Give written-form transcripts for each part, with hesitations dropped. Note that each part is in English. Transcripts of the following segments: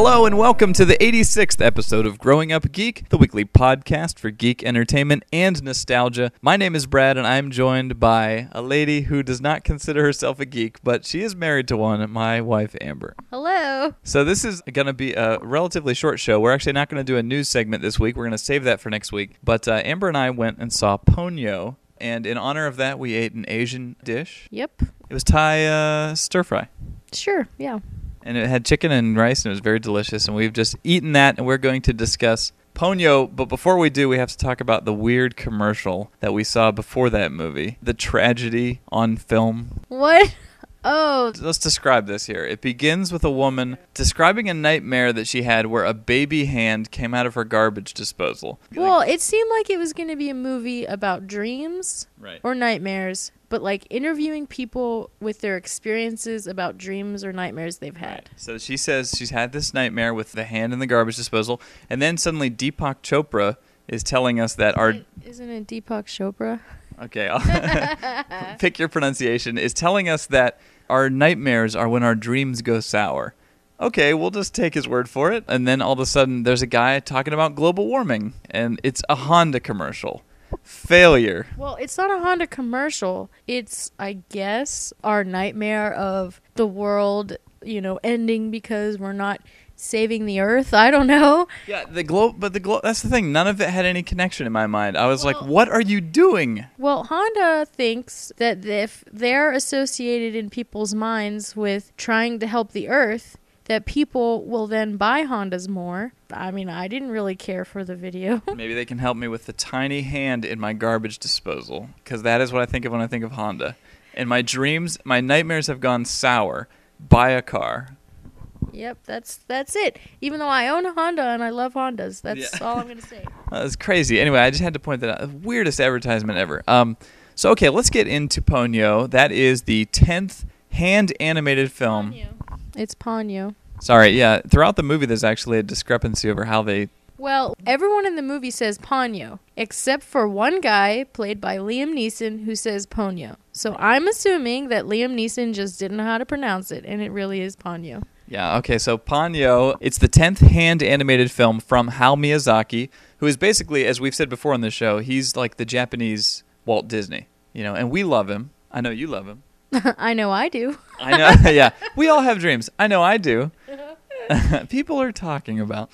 Hello and welcome to the 86th episode of Growing Up Geek, the weekly podcast for geek entertainment and nostalgia. My name is Brad and I'm joined by a lady who does not consider herself a geek, but she is married to one, my wife Amber. Hello. So this is going to be a relatively short show. We're actually not going to do a news segment this week. We're going to save that for next week. But Amber and I went and saw Ponyo, and in honor of that we ate an Asian dish. Yep. It was Thai stir fry. Sure, yeah. And it had chicken and rice, and it was very delicious. And we've just eaten that, and we're going to discuss Ponyo. But before we do, we have to talk about the weird commercial that we saw before that movie. The tragedy on film. What? Oh. Let's describe this here. It begins with a woman describing a nightmare that she had where a baby hand came out of her garbage disposal. Well, it seemed like it was going to be a movie about dreams Right. or nightmares, but like interviewing people with their experiences about dreams or nightmares they've had. Right. So she says she's had this nightmare with the hand in the garbage disposal, and then suddenly Deepak Chopra is telling us that Isn't it Deepak Chopra? Okay, I'll pick your pronunciation, is telling us that our nightmares are when our dreams go sour. Okay, we'll just take his word for it. And then all of a sudden, there's a guy talking about global warming, and it's a Honda commercial. Failure. Well, it's not a Honda commercial. It's, I guess, our nightmare of the world, ending because we're not saving the earth. I don't know. Yeah, that's the thing. None of it had any connection in my mind. I was like, what are you doing? Well, Honda thinks that if they're associated in people's minds with trying to help the earth, that people will then buy Hondas more. I mean, I didn't really care for the video. Maybe they can help me with the tiny hand in my garbage disposal, because that is what I think of when I think of Honda. And my dreams, my nightmares have gone sour. Buy a car. Yep, that's it. Even though I own a Honda and I love Hondas, that's all I'm going to say. That's crazy. Anyway, I just had to point that out. Weirdest advertisement ever. So, okay, let's get into Ponyo. That is the 10th hand-animated film. Ponyo. It's Ponyo. Sorry, yeah. Throughout the movie, there's actually a discrepancy over how they... Well, everyone in the movie says Ponyo, except for one guy, played by Liam Neeson, who says Ponyo. So I'm assuming that Liam Neeson just didn't know how to pronounce it, and it really is Ponyo. Yeah, okay, so Ponyo, it's the 10th hand-animated film from Hayao Miyazaki, who is basically, as we've said before on the show, he's like the Japanese Walt Disney, and we love him. I know you love him. I know I do. I know, yeah. We all have dreams. I know I do. People are talking about.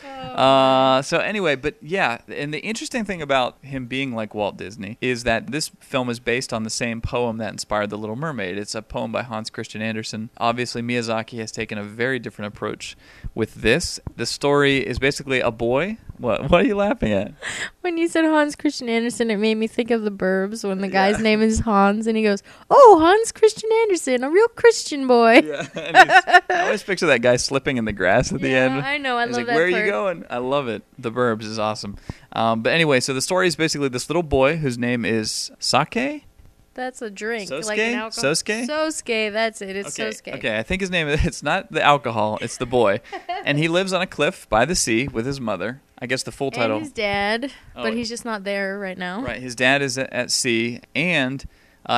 So anyway, but yeah, and the interesting thing about him being like Walt Disney is that this film is based on the same poem that inspired The Little Mermaid. It's a poem by Hans Christian Andersen. Obviously, Miyazaki has taken a very different approach with this. The story is basically a boy. What are you laughing at? When you said Hans Christian Andersen, it made me think of The Burbs when the guy's name is Hans and he goes, "Oh, Hans Christian Andersen, a real Christian boy." Yeah, I always picture that guy slipping in the grass at the end. I know, I love like, that where part. are you going? I love it. The Burbs is awesome. But anyway, so the story is basically this little boy whose name is Sake. That's a drink. Sosuke? Like an alcohol. Sosuke? Sosuke, that's it. It's Sosuke. Okay, I think his name is, it's not the alcohol, it's the boy. And he lives on a cliff by the sea with his mother. I guess the full title. And his dad, but he's just not there right now. Right, his dad is at sea, and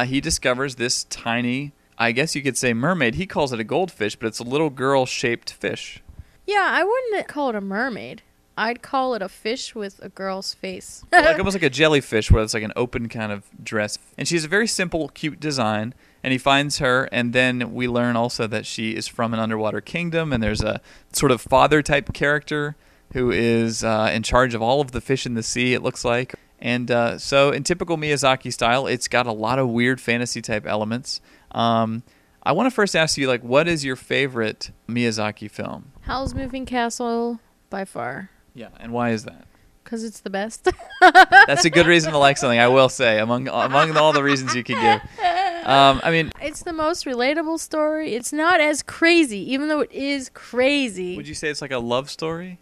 he discovers this tiny, I guess you could say mermaid. He calls it a goldfish, but it's a little girl-shaped fish. Yeah, I wouldn't call it a mermaid. I'd call it a fish with a girl's face. Like almost like a jellyfish where it's like an open kind of dress. And she has a very simple, cute design. And he finds her, and then we learn also that she is from an underwater kingdom, and there's a sort of father-type character who is in charge of all of the fish in the sea, it looks like. And so in typical Miyazaki style, it's got a lot of weird fantasy-type elements. I want to first ask you, what is your favorite Miyazaki film? Howl's Moving Castle, by far. Yeah, and why is that? Because it's the best. That's a good reason to like something, I will say, among all the reasons you could give. It's the most relatable story. It's not as crazy, even though it is crazy. Would you say it's like a love story?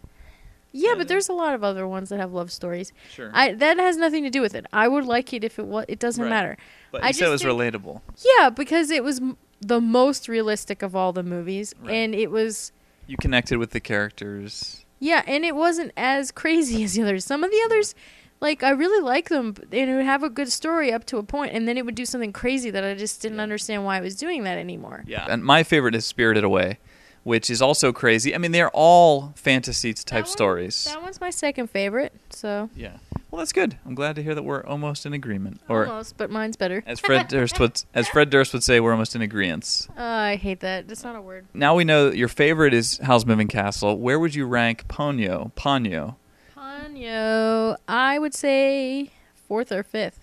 Yeah, but there's a lot of other ones that have love stories. Sure. That has nothing to do with it. I would like it if it doesn't matter. But you said it was relatable. Yeah, because it was the most realistic of all the movies, and it was... You connected with the characters. Yeah, and it wasn't as crazy as the others. Some of the others, I really like them, and it would have a good story up to a point, and then it would do something crazy that I just didn't understand why it was doing that anymore. Yeah, and my favorite is Spirited Away, which is also crazy. I mean, they're all fantasy type stories. That one's my second favorite. So Yeah. Well, that's good. I'm glad to hear that we're almost in agreement. Or almost, but mine's better. as Fred Durst would say, we're almost in agreement. I hate that. That's not a word. Now we know that your favorite is Howl's Moving Castle. Where would you rank Ponyo? Ponyo, I would say 4th or 5th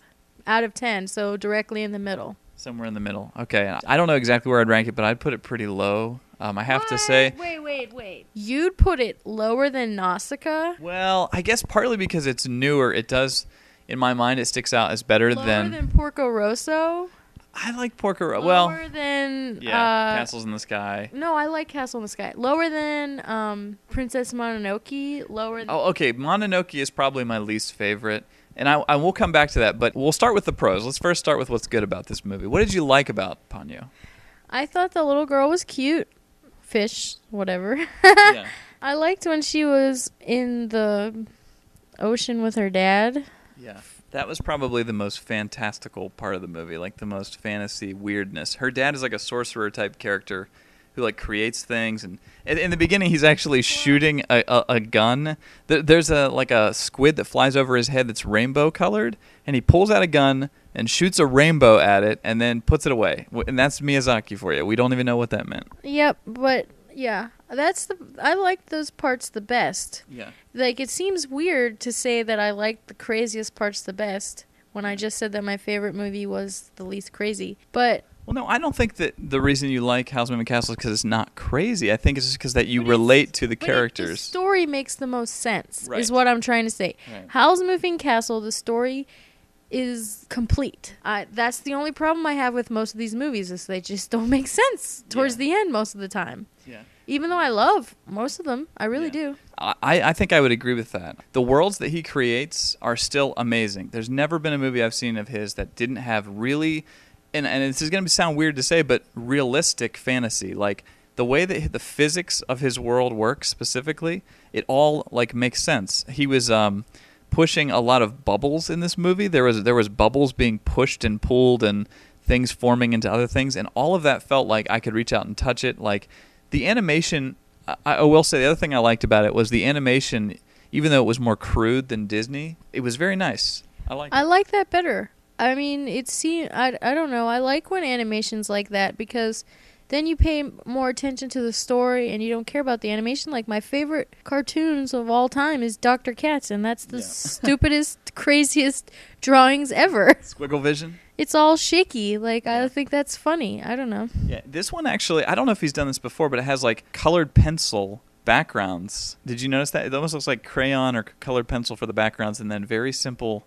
out of 10, so directly in the middle. Somewhere in the middle. Okay. I don't know exactly where I'd rank it, but I'd put it pretty low. I have to say... Wait. You'd put it lower than Nausicaa? Well, I guess partly because it's newer. It does, in my mind, it sticks out as better Lower than... than Porco Rosso? I like Porco Rosso. Lower than... Castles in the Sky. No, I like Castle in the Sky. Lower than Princess Mononoke? Lower than... Oh, okay. Mononoke is probably my least favorite. And I will come back to that, but we'll start with the pros. Let's first start with what's good about this movie. What did you like about Ponyo? I thought the little girl was cute. Fish, whatever. Yeah. I liked when she was in the ocean with her dad. Yeah. That was probably the most fantastical part of the movie, like the most fantasy weirdness. Her dad is like a sorcerer type character who like creates things, and in the beginning he's actually shooting a gun. There's a squid that flies over his head that's rainbow colored, and he pulls out a gun and shoots a rainbow at it and then puts it away. And that's Miyazaki for you. We don't even know what that meant. Yep, but yeah, I like those parts the best. Yeah. Like, it seems weird to say that I like the craziest parts the best when I just said that my favorite movie was the least crazy. But well, no, I don't think that the reason you like Howl's Moving Castle is because it's not crazy. I think it's just because that you relate to the characters. The story makes the most sense, right, is what I'm trying to say. Right. Howl's Moving Castle, the story is complete. That's the only problem I have with most of these movies, is they just don't make sense towards the end most of the time. Yeah. Even though I love most of them, I really do. I think I would agree with that. The worlds that he creates are still amazing. There's never been a movie I've seen of his that didn't have really, and this is going to sound weird to say, but realistic fantasy. Like the way that the physics of his world works specifically, it all like makes sense. He was pushing a lot of bubbles in this movie. There was bubbles being pushed and pulled and things forming into other things, and all of that felt like I could reach out and touch it. Like the animation, I will say the other thing I liked about it was the animation, even though it was more crude than Disney, it was very nice. I like that better. I mean, I don't know. I like when animation's like that, because then you pay more attention to the story and you don't care about the animation. Like, my favorite cartoons of all time is Dr. Katz, and that's the stupidest, craziest drawings ever. Squiggle Vision? It's all shaky. Like, I think that's funny. I don't know. Yeah, this one actually, I don't know if he's done this before, but it has like colored pencil backgrounds. Did you notice that? It almost looks like crayon or colored pencil for the backgrounds, and then very simple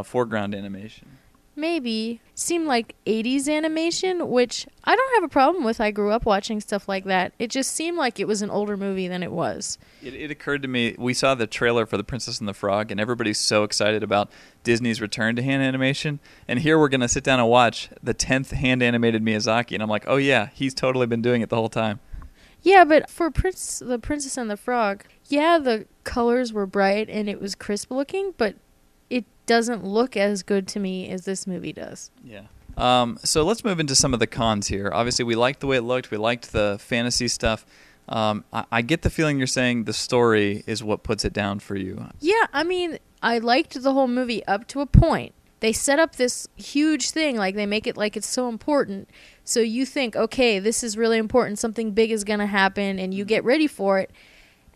foreground animation. Maybe. Seemed like 80s animation, which I don't have a problem with. I grew up watching stuff like that. It just seemed like it was an older movie than it was. It occurred to me, we saw the trailer for The Princess and the Frog, and everybody's so excited about Disney's return to hand animation. And here we're going to sit down and watch the 10th hand-animated Miyazaki, and I'm like, oh yeah, he's totally been doing it the whole time. Yeah, but for The Princess and the Frog, yeah, the colors were bright and it was crisp looking, but it doesn't look as good to me as this movie does. Yeah. So let's move into some of the cons here. Obviously, we liked the way it looked. We liked the fantasy stuff. I get the feeling you're saying the story is what puts it down for you. Yeah, I mean, I liked the whole movie up to a point. They set up this huge thing, like they make it like it's so important. So you think, okay, this is really important. Something big is going to happen, and you get ready for it.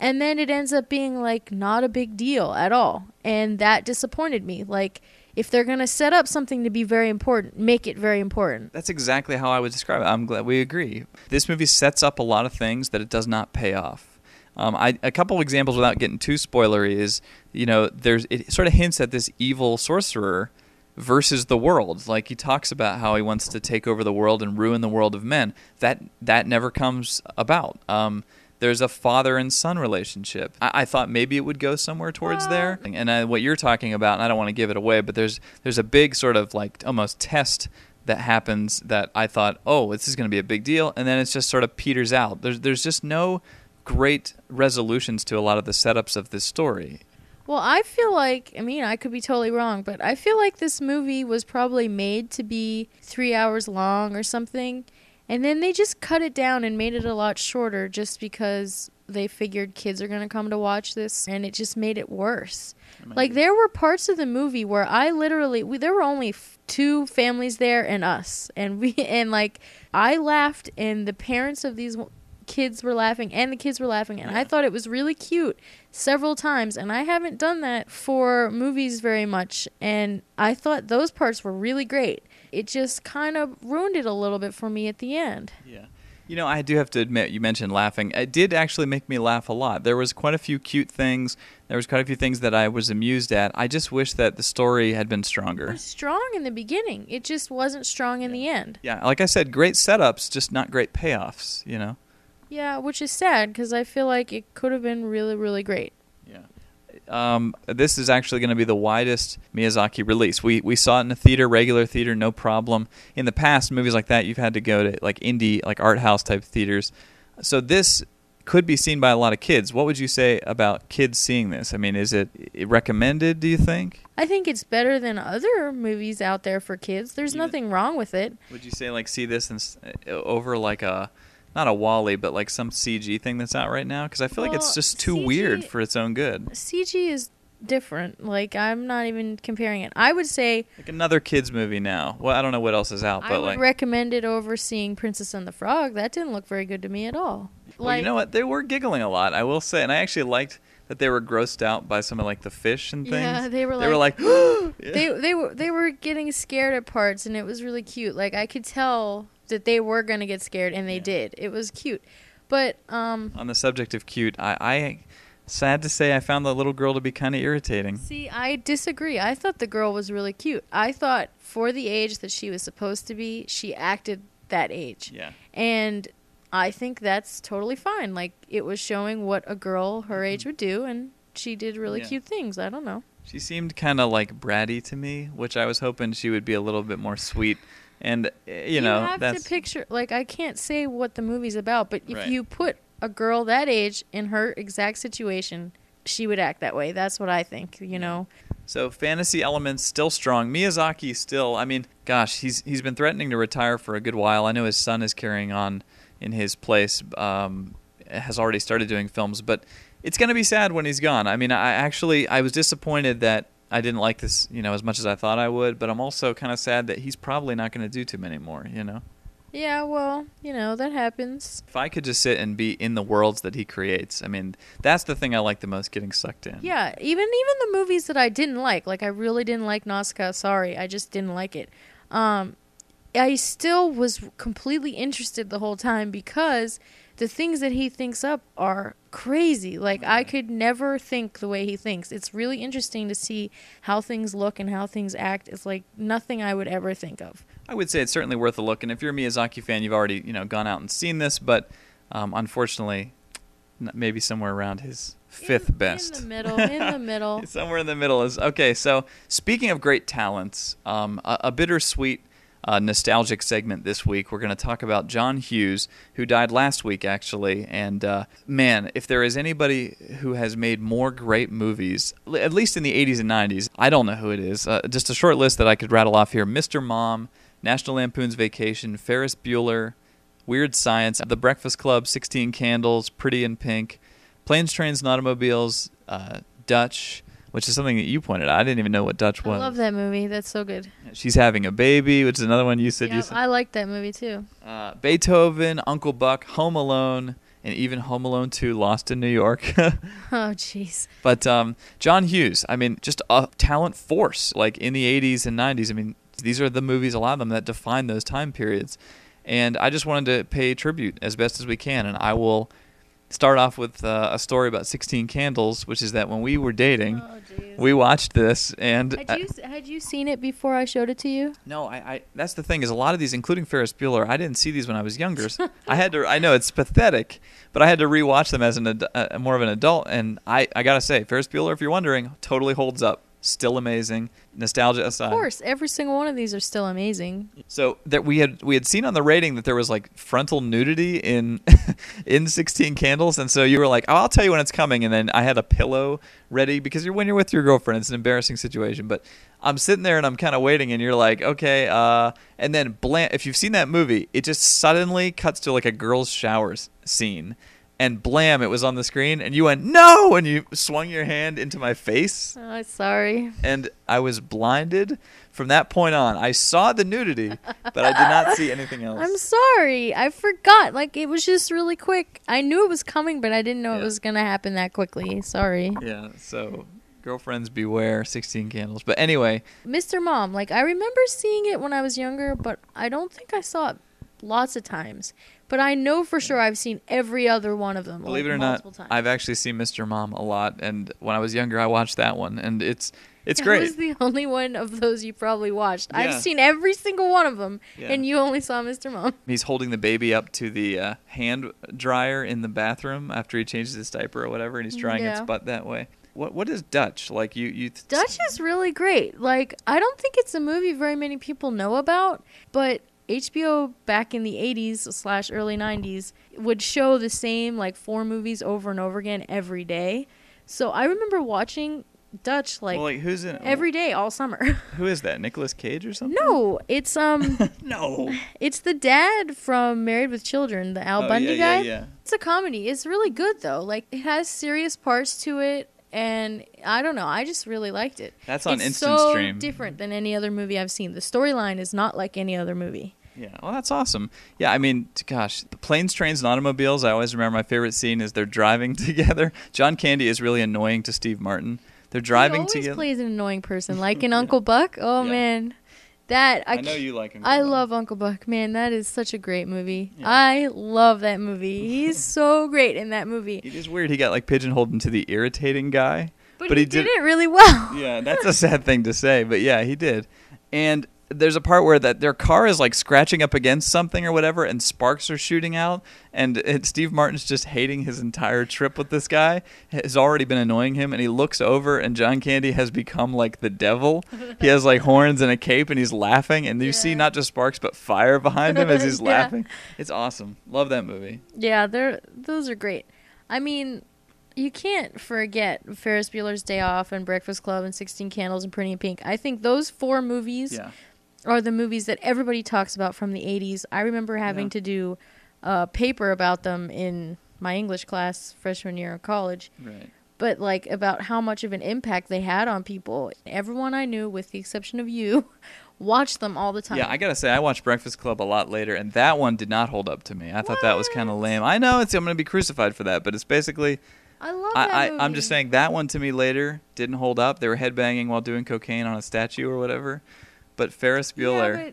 And then it ends up being, like, not a big deal at all. And that disappointed me. Like, if they're going to set up something to be very important, make it very important. That's exactly how I would describe it. I'm glad we agree. This movie sets up a lot of things that it does not pay off. A couple of examples without getting too spoilery is, it sort of hints at this evil sorcerer versus the world. Like, he talks about how he wants to take over the world and ruin the world of men. That never comes about. There's a father and son relationship. I thought maybe it would go somewhere towards there. And what you're talking about, and I don't want to give it away, but there's a big sort of like almost test that happens that I thought, oh, this is going to be a big deal. And then it's just sort of peters out. There's just no great resolutions to a lot of the setups of this story. Well, I feel like, I mean, I could be totally wrong, but I feel like this movie was probably made to be 3 hours long or something. And then they just cut it down and made it a lot shorter just because they figured kids are going to come to watch this, and it just made it worse. Like, there were parts of the movie where I literally, there were only two families there and us. And like, I laughed, and the parents of these kids were laughing, and the kids were laughing, and I thought it was really cute several times, and I haven't done that for movies very much, and I thought those parts were really great. It just kind of ruined it a little bit for me at the end. Yeah. You know, I do have to admit, you mentioned laughing. It did actually make me laugh a lot. There was quite a few cute things. There was quite a few things that I was amused at. I just wish that the story had been stronger. It was strong in the beginning. It just wasn't strong in the end. Yeah, like I said, great setups, just not great payoffs, you know? Yeah, which is sad because I feel like it could have been really, really great. This is actually going to be the widest Miyazaki release. We saw it in a theater, regular theater, no problem. In the past, movies like that, you've had to go to like indie, like art house type theaters. So this could be seen by a lot of kids. What would you say about kids seeing this? I mean, is it recommended, do you think? I think it's better than other movies out there for kids. There's nothing wrong with it. Would you say like see this over like a... not a Wall-E, but like some CG thing that's out right now? Because I feel like it's just too weird for its own good. CG is different. Like, I'm not even comparing it. I would say... like another kid's movie now. Well, I don't know what else is out, but I would recommend it over seeing Princess and the Frog. That didn't look very good to me at all. Well, you know what? They were giggling a lot, I will say. And I actually liked that they were grossed out by some of like the fish and things. Yeah, they were like they were getting scared at parts, and it was really cute. Like, I could tell that they were going to get scared, and they did. It was cute. But on the subject of cute, I sad to say I found the little girl to be kind of irritating. See, I disagree. I thought the girl was really cute. I thought for the age that she was supposed to be, she acted that age. Yeah. And I think that's totally fine. Like, it was showing what a girl her age would do, and she did really cute things. I don't know. She seemed kind of like bratty to me, which I was hoping she would be a little bit more sweet. And, you know, have to picture, like, I can't say what the movie's about, but if you put a girl that age in her exact situation, she would act that way. That's what I think, you know. So fantasy elements still strong. Miyazaki still, I mean, gosh, he's been threatening to retire for a good while. I know his son is carrying on in his place, has already started doing films, but it's going to be sad when he's gone. I mean, I was disappointed that I didn't like this, you know, as much as I thought I would, but I'm also kind of sad that he's probably not going to do too many more, you know? Yeah, well, you know, that happens. If I could just sit and be in the worlds that he creates, I mean, that's the thing I like the most, getting sucked in. Yeah, even the movies that I didn't like I really didn't like Nausicaa, sorry, I just didn't like it. I still was completely interested the whole time because the things that he thinks up are crazy. Like, I could never think the way he thinks. It's really interesting to see how things look and how things act. It's like nothing I would ever think of. I would say it's certainly worth a look. And if you're a Miyazaki fan, you've already, you know, gone out and seen this. But unfortunately, maybe somewhere around his fifth best. In the middle. Somewhere in the middle is okay. So speaking of great talents, a bittersweet nostalgic segment this week. We're going to talk about John Hughes, who died last week, actually. And man, if there is anybody who has made more great movies, at least in the 80s and 90s, I don't know who it is. Just a short list that I could rattle off here. Mr. Mom, National Lampoon's Vacation, Ferris Bueller, Weird Science, The Breakfast Club, 16 Candles, Pretty in Pink, Planes, Trains, and Automobiles, Dutch, which is something that you pointed out. I didn't even know what Dutch was. I love that movie. That's so good. She's Having a Baby, which is another one you said. Yeah, I like that movie too. Beethoven, Uncle Buck, Home Alone, and even Home Alone 2, Lost in New York. Oh, jeez. But John Hughes, I mean, just a talent force. Like in the 80s and 90s, I mean, these are the movies, a lot of them, that define those time periods. And I just wanted to pay tribute as best as we can. And I will start off with a story about 16 Candles, which is that when we were dating, we watched this. And had you seen it before I showed it to you? No, I that's the thing, is a lot of these, including Ferris Bueller, I didn't see these when I was younger. So I know it's pathetic, but I had to rewatch them as more of an adult. And I got to say, Ferris Bueller, if you're wondering, totally holds up. still amazing. Nostalgia aside. Of course, every single one of these are still amazing. So that we had seen on the rating that there was like frontal nudity in in 16 Candles, and so you were like, "Oh, I'll tell you when it's coming," and then I had a pillow ready because when you're with your girlfriend, it's an embarrassing situation. But I'm sitting there and I'm kind of waiting, and you're like, "Okay," and then if you've seen that movie, it just suddenly cuts to like a girl's showers scene. And blam, it was on the screen, and you went, "No!" and you swung your hand into my face. Oh, sorry. And I was blinded. From that point on, I saw the nudity, but I did not see anything else. I'm sorry. I forgot. Like, it was just really quick. I knew it was coming, but I didn't know it was going to happen that quickly. Sorry. Yeah, so girlfriends beware, 16 Candles. But anyway. Mr. Mom, like, I remember seeing it when I was younger, but I don't think I saw it lots of times. But I know for sure I've seen every other one of them. Believe it or not, I've actually seen Mr. Mom a lot, and when I was younger, I watched that one, and it's great. That was the only one of those you probably watched. Yeah. I've seen every single one of them, and you only saw Mr. Mom. He's holding the baby up to the hand dryer in the bathroom after he changes his diaper or whatever, and he's drying its butt that way. What is Dutch? Like Dutch is really great. Like, I don't think it's a movie very many people know about, but HBO back in the 80s / early 90s would show the same like 4 movies over and over again every day. So I remember watching Dutch who's in every day all summer. Who is that? Nicolas Cage or something? No, it's no. It's the dad from Married with Children, the Al Bundy guy. Yeah. It's a comedy. It's really good though. Like, it has serious parts to it. And I don't know, I just really liked it. That's on Instant so Stream. It's so different than any other movie I've seen. The storyline is not like any other movie. Yeah, well, that's awesome. Yeah, I mean, gosh, the planes, trains, and automobiles, I always remember my favorite scene is they're driving together. John Candy is really annoying to Steve Martin. They're driving together. He always plays an annoying person, like in Uncle Buck. Oh, man. I know you like Uncle Buck. I love Uncle Buck. Man, that is such a great movie. Yeah. I love that movie. He's so great in that movie. It is weird. He got like pigeonholed into the irritating guy. But he did it really well. Yeah, that's a sad thing to say, but yeah, he did. And there's a part where their car is like scratching up against something or whatever, and sparks are shooting out, and Steve Martin's just hating his entire trip with this guy. Has already been annoying him, and he looks over, and John Candy has become like the devil. He has like horns and a cape, and he's laughing, and you see not just sparks but fire behind him as he's laughing. It's awesome. Love that movie. Yeah, those are great. I mean, you can't forget Ferris Bueller's Day Off and Breakfast Club and 16 Candles and Pretty in Pink. I think those 4 movies are the movies that everybody talks about from the 80s. I remember having to do a paper about them in my English class freshman year of college. Right. But like about how much of an impact they had on people. Everyone I knew, with the exception of you, watched them all the time. Yeah, I gotta say, I watched Breakfast Club a lot later, and that one did not hold up to me. I thought that was kind of lame. I know I'm gonna be crucified for that, but it's basically... I love that movie. I'm just saying that one to me later didn't hold up. They were headbanging while doing cocaine on a statue or whatever. But Ferris Bueller,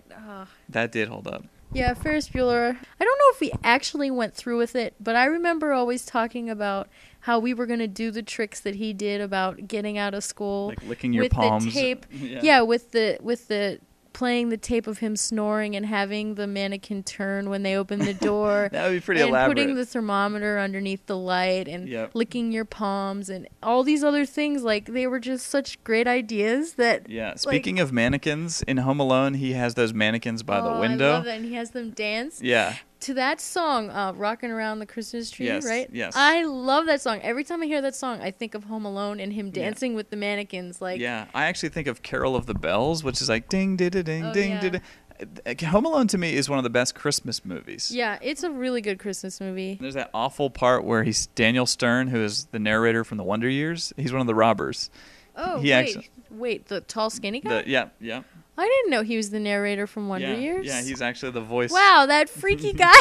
that did hold up. Yeah, Ferris Bueller. I don't know if we actually went through with it, but I remember always talking about how we were going to do the tricks that he did about getting out of school. Like licking your palms. With the tape. Yeah, with the playing the tape of him snoring and having the mannequin turn when they open the door. That would be pretty and elaborate. Putting the thermometer underneath the light and licking your palms and all these other things. Like, they were just such great ideas that... Yeah, speaking of mannequins, in Home Alone, he has those mannequins by the window. I love that, and he has them dance. Yeah. To that song, Rockin' Around the Christmas Tree, right? Yes. I love that song. Every time I hear that song, I think of Home Alone and him dancing with the mannequins. Like, yeah, I actually think of Carol of the Bells, which is like ding, ding, ding, ding, ding. Home Alone to me is one of the best Christmas movies. Yeah, it's a really good Christmas movie. There's that awful part where he's Daniel Stern, who is the narrator from The Wonder Years. He's one of the robbers. Oh, wait, the tall, skinny guy? Yeah. I didn't know he was the narrator from Wonder Years. Yeah, he's actually the voice. Wow, that freaky guy.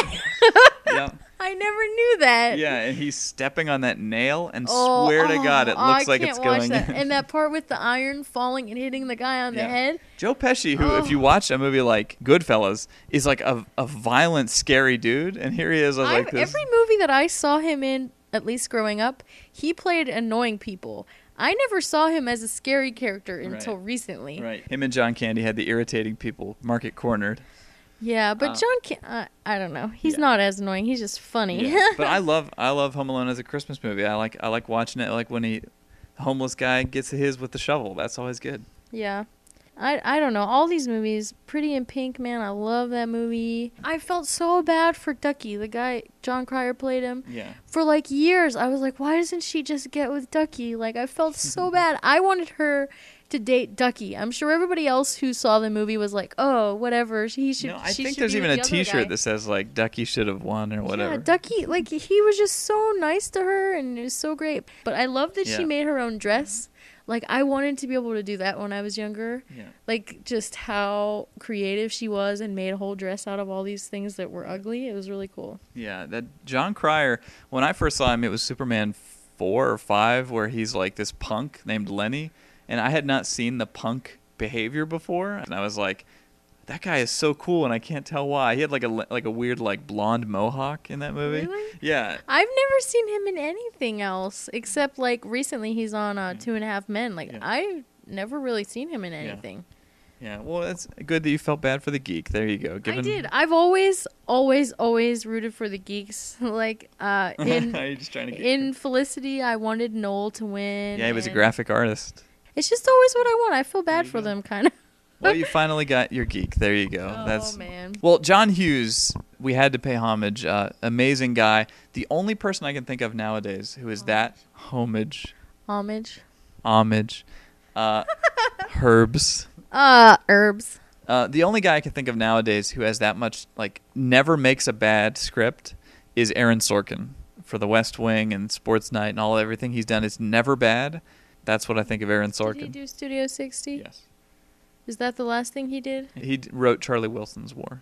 Yeah. I never knew that. Yeah, and he's stepping on that nail, and swear to God, it looks like it's going in. And that part with the iron falling and hitting the guy on the head. Joe Pesci, who, if you watch a movie like Goodfellas, is like a violent, scary dude, and here he is like this. Every movie that I saw him in, at least growing up, he played annoying people. I never saw him as a scary character until recently. Right. Him and John Candy had the irritating people market cornered. Yeah, but I don't know. He's not as annoying. He's just funny. Yeah. But I love Home Alone as a Christmas movie. I like watching it. Like when homeless guy gets his with the shovel. That's always good. Yeah. I don't know. All these movies, Pretty in Pink, man, I love that movie. I felt so bad for Ducky, the guy, John Cryer played him. Yeah. For like years, I was like, why doesn't she just get with Ducky? Like, I felt so bad. I wanted her to date Ducky. I'm sure everybody else who saw the movie was like, oh, whatever. He should. No, I think there's even a T-shirt that says like Ducky should have won or whatever. Yeah, Ducky, like he was just so nice to her and it was so great. But I love that she made her own dress. Like, I wanted to be able to do that when I was younger. Yeah. Like, just how creative she was and made a whole dress out of all these things that were ugly. It was really cool. Yeah, that John Cryer, when I first saw him, it was Superman 4 or 5, where he's like this punk named Lenny. And I had not seen the punk behavior before. And I was like, that guy is so cool, and I can't tell why. He had like a weird like blonde mohawk in that movie. Really? Yeah. I've never seen him in anything else except like recently he's on 2.5 Men. Like I've never really seen him in anything. Yeah. Well, it's good that you felt bad for the geek. There you go. I did. I've always rooted for the geeks. Like in Felicity, I wanted Noel to win. Yeah, he was a graphic artist. It's just always what I want. I feel bad for them, kind of. Well, you finally got your geek. There you go. Oh, man. Well, John Hughes, we had to pay homage. Amazing guy. The only person I can think of nowadays who is that homage. Homage. Herbs. Herbs. The only guy I can think of nowadays who has that much, like, never makes a bad script is Aaron Sorkin. For The West Wing and Sports Night and everything he's done, it's never bad. That's what I think of Aaron Sorkin. Did he do Studio 60? Yes. Is that the last thing he did? He wrote Charlie Wilson's War.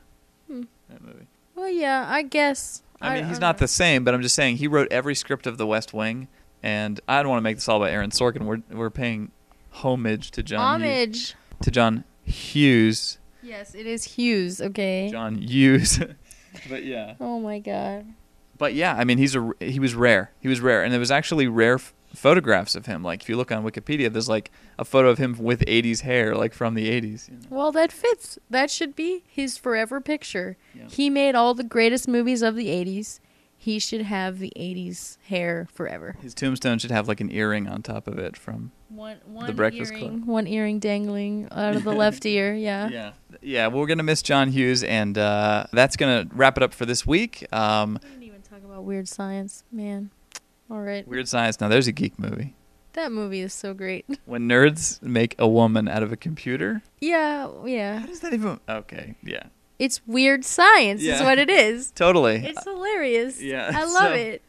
That movie. Well, yeah, I guess. I mean, he's not the same, but I'm just saying he wrote every script of The West Wing, and I don't want to make this all about Aaron Sorkin. We're paying homage to John. Hughes. To John Hughes. Yes, it is Hughes. Okay. John Hughes. But yeah. Oh my God. But yeah, I mean, he was rare. He was rare, and there was actually rare photographs of him. Like if you look on Wikipedia, there's like a photo of him with 80s hair, like from the 80s. You know? Well, that fits. That should be his forever picture. Yeah. He made all the greatest movies of the 80s. He should have the 80s hair forever. His tombstone should have like an earring on top of it from The Breakfast Club. One earring dangling out of the left ear, yeah. Yeah, well, we're going to miss John Hughes, and that's going to wrap it up for this week. We didn't even talk about Weird Science, man. All right. Weird Science. Now, there's a geek movie. That movie is so great. When nerds make a woman out of a computer? Yeah. How does that even... Okay, yeah. It's Weird Science is what it is. Totally. It's hilarious. Yeah. I love it.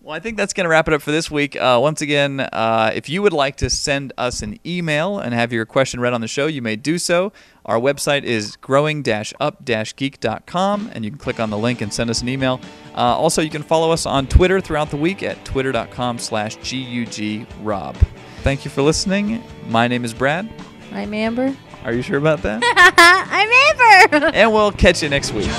Well, I think that's going to wrap it up for this week. Once again, if you would like to send us an email and have your question read on the show, you may do so. Our website is growing-up-geek.com, and you can click on the link and send us an email. Also, you can follow us on Twitter throughout the week at twitter.com/GUGRob. Thank you for listening. My name is Brad. I'm Amber. Are you sure about that? I'm Amber. And we'll catch you next week.